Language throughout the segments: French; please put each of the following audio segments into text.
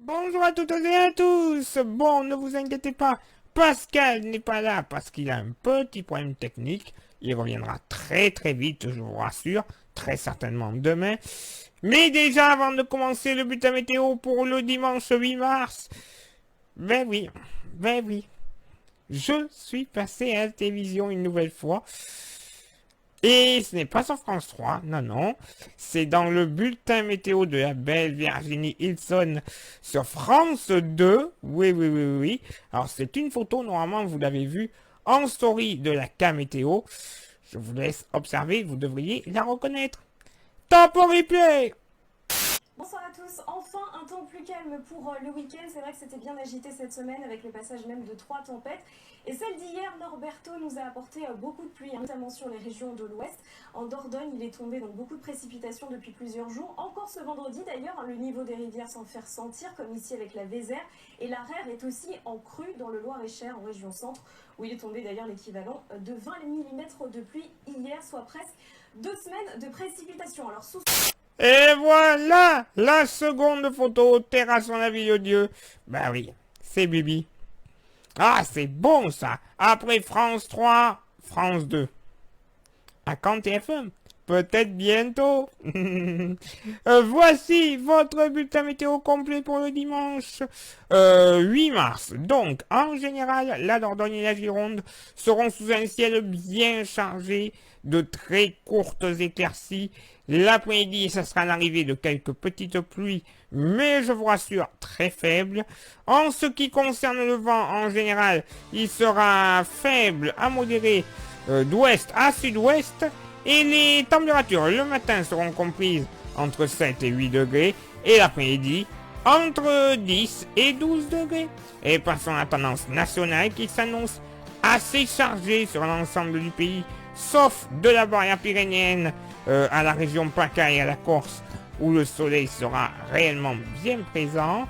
Bonjour à toutes et à tous. Bon, ne vous inquiétez pas, Pascal n'est pas là parce qu'il a un petit problème technique. Il reviendra très vite, je vous rassure, très certainement demain. Mais déjà, avant de commencer le bulletin météo pour le dimanche 8 mars, ben oui, je suis passé à la télévision une nouvelle fois. Et ce n'est pas sur France 3, non. C'est dans le bulletin météo de la belle Virginie Hilson sur France 2. Oui. Alors c'est une photo, normalement vous l'avez vue en story de la K Météo. Je vous laisse observer, vous devriez la reconnaître. Top au replay! Bonsoir à tous, enfin un temps plus calme pour le week-end. C'est vrai que c'était bien agité cette semaine avec le passage même de 3 tempêtes. Et celle d'hier, Norberto nous a apporté beaucoup de pluie, notamment sur les régions de l'ouest. En Dordogne, il est tombé donc beaucoup de précipitations depuis plusieurs jours. Encore ce vendredi d'ailleurs, le niveau des rivières s'en fait ressentir, comme ici avec la Vézère. Et la Rère est aussi en crue dans le Loir-et-Cher, en région centre, où il est tombé d'ailleurs l'équivalent de 20 mm de pluie hier, soit presque 2 semaines de précipitations. Alors sous... Et voilà la seconde photo, terrasse en la ville de Dieu. Bah oui, c'est Bibi. Ah, c'est bon ça. Après France 3, France 2. À quand TF1? Peut-être bientôt. Voici votre bulletin météo complet pour le dimanche 8 mars. Donc, en général, la Dordogne et la Gironde seront sous un ciel bien chargé de très courtes éclaircies. L'après-midi, ça sera l'arrivée de quelques petites pluies, mais je vous rassure, très faibles. En ce qui concerne le vent, en général, il sera faible à modéré d'ouest à sud-ouest. Et les températures le matin seront comprises entre 7 et 8 degrés et l'après-midi entre 10 et 12 degrés. Et passons à la tendance nationale qui s'annonce assez chargée sur l'ensemble du pays, sauf de la barrière pyrénéenne à la région PACA et à la Corse où le soleil sera réellement bien présent.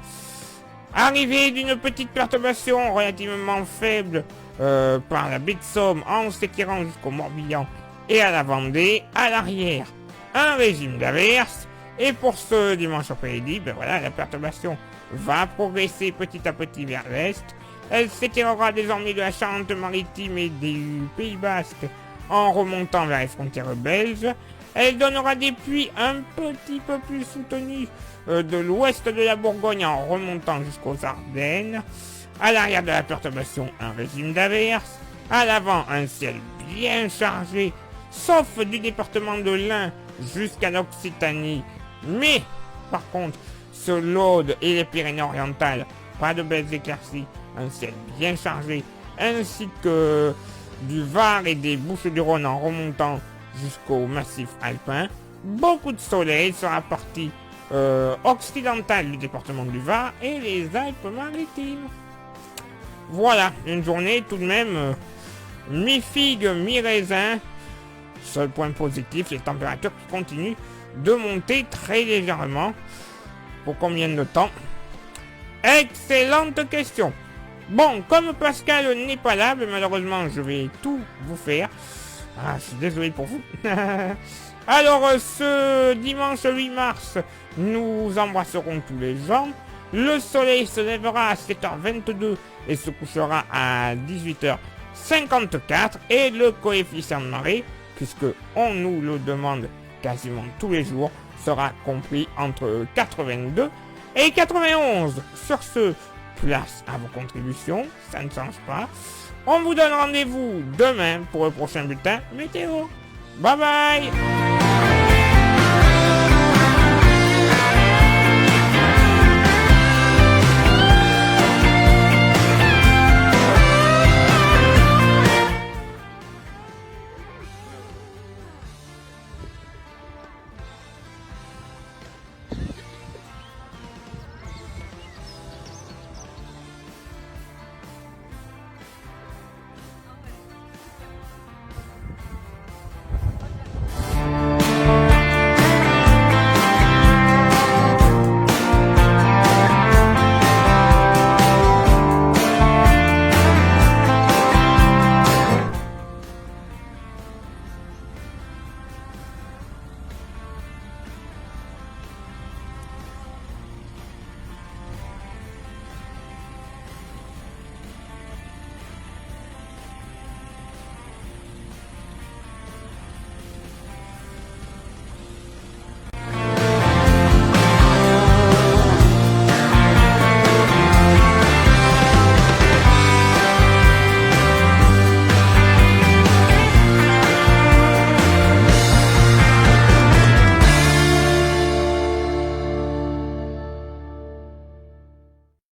Arrivée d'une petite perturbation relativement faible par la baie de Somme en s'étirant jusqu'au Morbihan et à la Vendée, à l'arrière, un régime d'averses. Et pour ce dimanche après-midi, ben voilà, la perturbation va progresser petit à petit vers l'est. Elle s'étirera désormais de la Charente-Maritime et du Pays Basque en remontant vers les frontières belges. Elle donnera des pluies un petit peu plus soutenues de l'ouest de la Bourgogne en remontant jusqu'aux Ardennes. À l'arrière de la perturbation, un régime d'averses. À l'avant, un ciel bien chargé, sauf du département de l'Ain jusqu'à l'Occitanie. Mais, par contre, sur l'Aude et les Pyrénées-Orientales, pas de belles éclaircies, un ciel bien chargé, ainsi que du Var et des Bouches-du-Rhône en remontant jusqu'au massif alpin. Beaucoup de soleil sur la partie occidentale du département du Var et les Alpes-Maritimes. Voilà, une journée tout de même mi-figue, mi-raisin. Seul point positif, les températures qui continuent de monter très légèrement. Pour combien de temps? Excellente question. Bon, comme Pascal n'est pas là, mais malheureusement je vais tout vous faire. Ah, je suis désolé pour vous. Alors, ce dimanche 8 mars, nous embrasserons tous les gens. Le soleil se lèvera à 7h22 et se couchera à 18h54. Et le coefficient de marée, puisque on nous le demande quasiment tous les jours, sera compris entre 82 et 91. Sur ce, place à vos contributions, ça ne change pas. On vous donne rendez-vous demain pour le prochain bulletin météo. Bye bye.